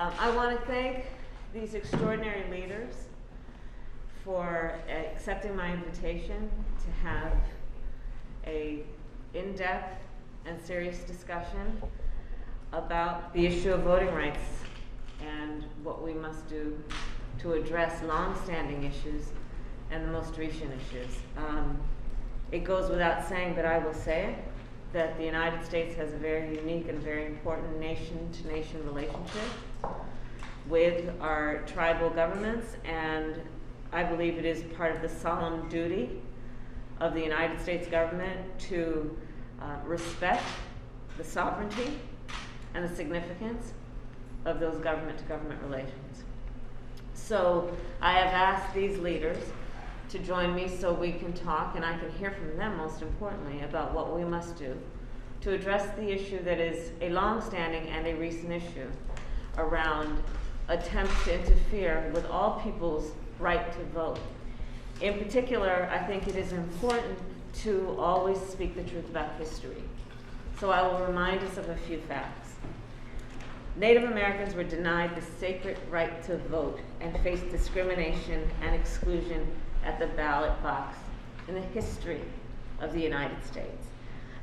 I want to thank these extraordinary leaders for accepting my invitation to have a in-depth and serious discussion about the issue of voting rights and what we must do to address long-standing issues and the most recent issues. It goes without saying, but I will say it, that the United States has a very unique and very important nation-to-nation relationship with our tribal governments, and I believe it is part of the solemn duty of the United States government to respect the sovereignty and the significance of those government-to-government relations. So I have asked these leaders to join me so we can talk, and I can hear from them, most importantly, about what we must do to address the issue that is a long-standing and a recent issue around attempts to interfere with all people's right to vote. In particular, I think it is important to always speak the truth about history. So I will remind us of a few facts. Native Americans were denied the sacred right to vote and faced discrimination and exclusion at the ballot box in the history of the United States.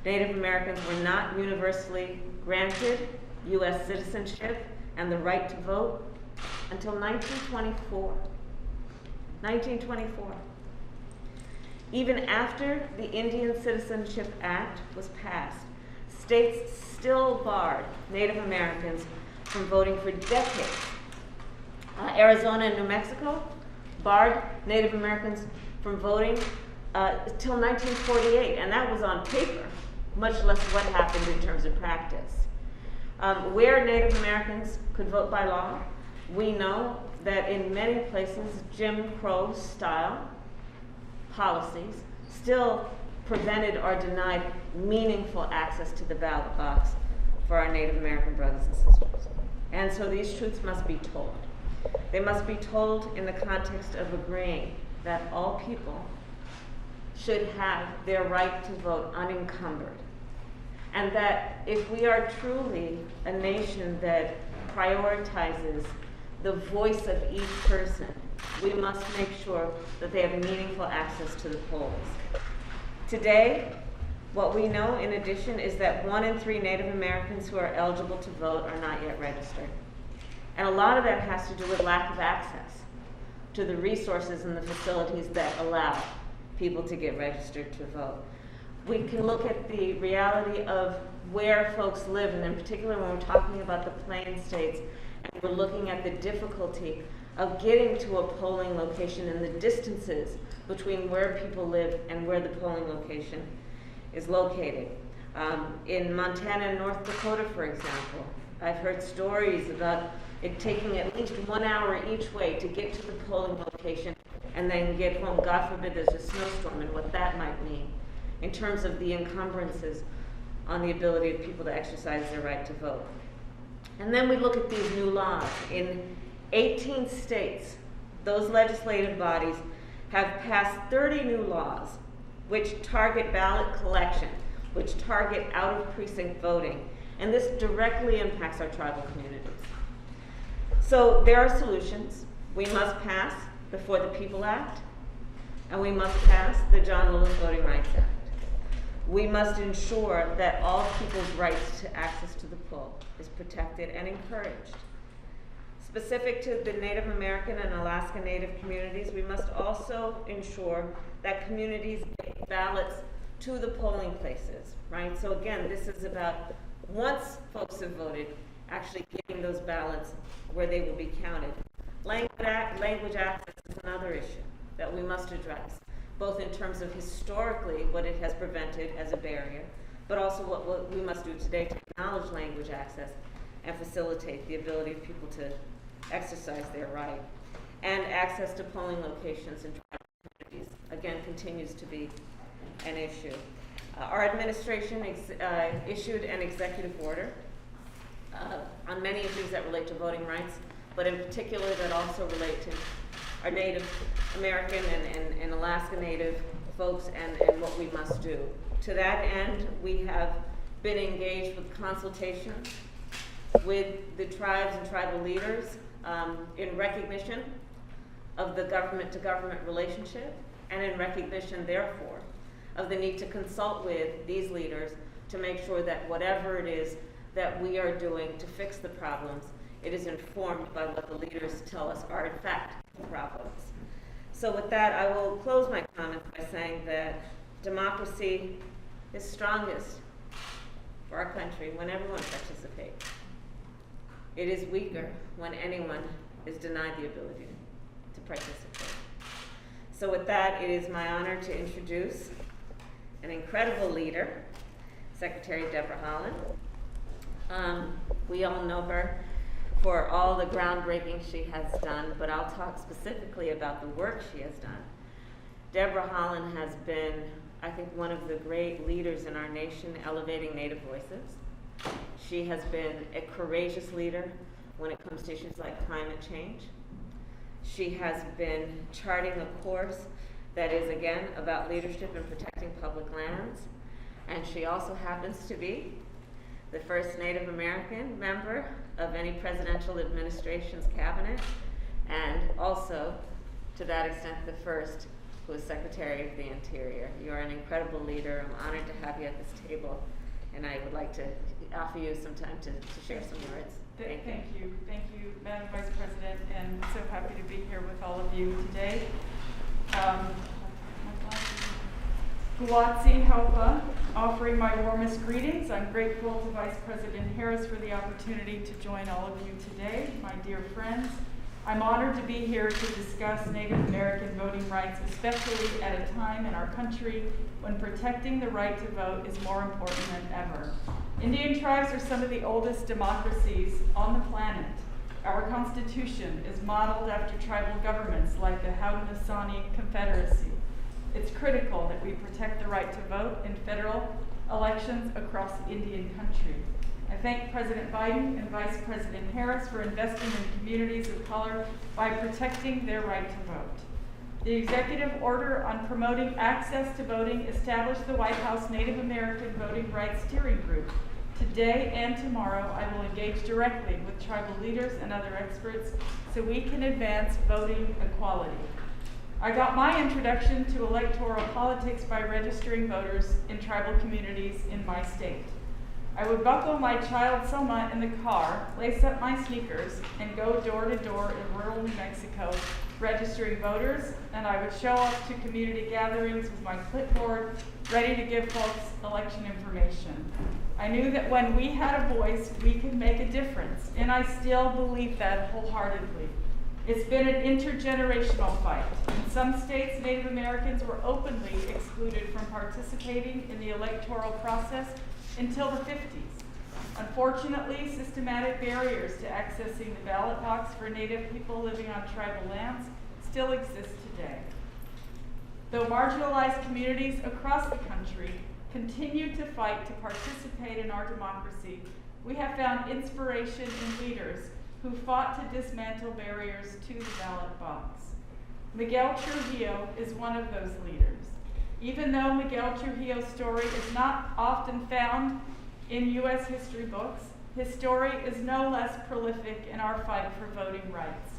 Native Americans were not universally granted U.S. citizenship and the right to vote until 1924. 1924. Even after the Indian Citizenship Act was passed, states still barred Native Americans from voting for decades. Arizona and New Mexico barred Native Americans from voting till 1948, and that was on paper, much less what happened in terms of practice. Where Native Americans could vote by law, we know that in many places Jim Crow style policies still prevented or denied meaningful access to the ballot box for our Native American brothers and sisters. And so these truths must be told. They must be told in the context of agreeing that all people should have their right to vote unencumbered. And that if we are truly a nation that prioritizes the voice of each person, we must make sure that they have meaningful access to the polls. Today, what we know in addition is that 1 in 3 Native Americans who are eligible to vote are not yet registered. And a lot of that has to do with lack of access to the resources and the facilities that allow people to get registered to vote. We can look at the reality of where folks live, and in particular when we're talking about the Plain States, and we're looking at the difficulty of getting to a polling location and the distances between where people live and where the polling location is located. In Montana and North Dakota, for example, I've heard stories about it taking at least 1 hour each way to get to the polling location and then get home. God forbid there's a snowstorm, and what that might mean in terms of the encumbrances on the ability of people to exercise their right to vote. And then we look at these new laws. In 18 states, those legislative bodies have passed 30 new laws which target ballot collection, which target out-of-precinct voting, and this directly impacts our tribal communities. So there are solutions. We must pass the For the People Act, and we must pass the John Lewis Voting Rights Act. We must ensure that all people's rights to access to the poll is protected and encouraged. Specific to the Native American and Alaska Native communities, we must also ensure that communities get ballots to the polling places, right? So again, this is about once folks have voted, actually getting those ballots where they will be counted. Language access is another issue that we must address, both in terms of historically what it has prevented as a barrier, but also what we must do today to acknowledge language access and facilitate the ability of people to exercise their right. And access to polling locations in tribal communities, again, continues to be an issue. Our administration issued an executive order on many issues that relate to voting rights, but in particular that also relate to our Native American and Alaska Native folks and what we must do. To that end, we have been engaged with consultations with the tribes and tribal leaders in recognition of the government-to-government relationship, and in recognition, therefore, of the need to consult with these leaders to make sure that whatever it is that we are doing to fix the problems, it is informed by what the leaders tell us are in fact the problems. So with that, I will close my comments by saying that democracy is strongest for our country when everyone participates. It is weaker when anyone is denied the ability to participate. So with that, it is my honor to introduce an incredible leader, Secretary Deborah Holland. We all know her for all the groundbreaking she has done, but I'll talk specifically about the work she has done. Deborah Holland has been, I think, one of the great leaders in our nation elevating Native voices. She has been a courageous leader when it comes to issues like climate change. She has been charting a course that is, again, about leadership and protecting public lands. And she also happens to be the first Native American member of any presidential administration's cabinet, and also, to that extent, the first who is Secretary of the Interior. You are an incredible leader. I'm honored to have you at this table, and I would like to offer you some time to share some words. Thank you. Thank you, Madam Vice President, and so happy to be here with all of you today. Guatsi Helpa, offering my warmest greetings. I'm grateful to Vice President Harris for the opportunity to join all of you today, my dear friends. I'm honored to be here to discuss Native American voting rights, especially at a time in our country when protecting the right to vote is more important than ever. Indian tribes are some of the oldest democracies on the planet. Our Constitution is modeled after tribal governments like the Haudenosaunee Confederacy. It's critical that we protect the right to vote in federal elections across the Indian country. I thank President Biden and Vice President Harris for investing in communities of color by protecting their right to vote. The executive order on promoting access to voting established the White House Native American Voting Rights Steering Group. Today and tomorrow, I will engage directly with tribal leaders and other experts so we can advance voting equality. I got my introduction to electoral politics by registering voters in tribal communities in my state. I would buckle my child Selma in the car, lace up my sneakers, and go door to door in rural New Mexico registering voters, and I would show up to community gatherings with my clipboard, ready to give folks election information. I knew that when we had a voice, we could make a difference, and I still believe that wholeheartedly. It's been an intergenerational fight. In some states, Native Americans were openly excluded from participating in the electoral process until the 50s. Unfortunately, systematic barriers to accessing the ballot box for Native people living on tribal lands still exist today. Though marginalized communities across the country continue to fight to participate in our democracy, we have found inspiration in leaders who fought to dismantle barriers to the ballot box. Miguel Trujillo is one of those leaders. Even though Miguel Trujillo's story is not often found in U.S. history books, his story is no less prolific in our fight for voting rights.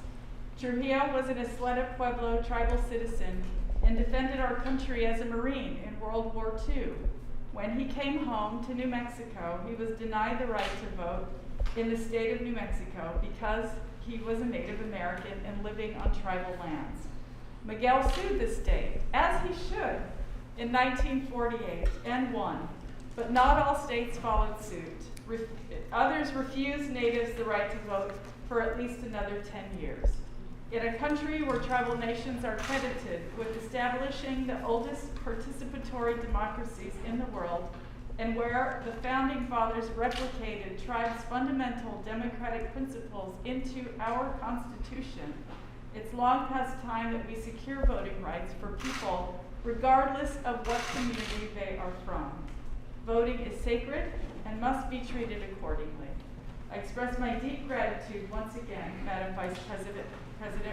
Trujillo was an Isleta Pueblo tribal citizen and defended our country as a Marine in World War II. When he came home to New Mexico, he was denied the right to vote in the state of New Mexico because he was a Native American and living on tribal lands. Miguel sued the state, as he should, in 1948 and won, but not all states followed suit. Others refused Natives the right to vote for at least another 10 years. In a country where tribal nations are credited with establishing the oldest participatory democracies in the world, and where the Founding Fathers replicated tribes' fundamental democratic principles into our Constitution, it's long past time that we secure voting rights for people regardless of what community they are from. Voting is sacred and must be treated accordingly. I express my deep gratitude once again, Madam Vice President,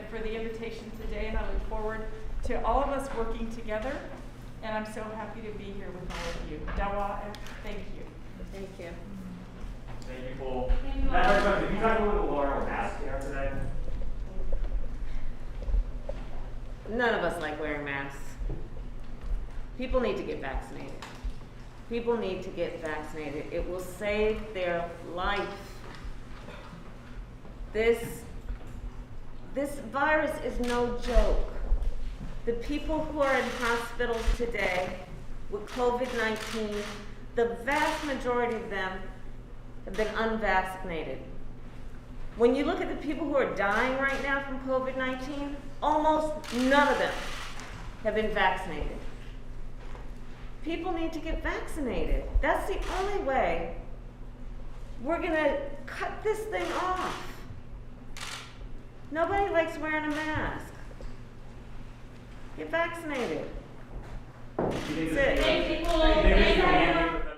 for the invitation today, and I look forward to all of us working together, and I'm so happy to be here with all of you. Dawa, thank you. Thank you. Thank you, Paul. Madam Vice President, can you talk a little more about masks here today? None of us like wearing masks. People need to get vaccinated. People need to get vaccinated. It will save their life. This virus is no joke. The people who are in hospitals today with COVID-19, the vast majority of them have been unvaccinated. When you look at the people who are dying right now from COVID-19, almost none of them have been vaccinated. People need to get vaccinated. That's the only way we're gonna cut this thing off. Nobody likes wearing a mask. Get vaccinated. That's it. Thank you, Paul.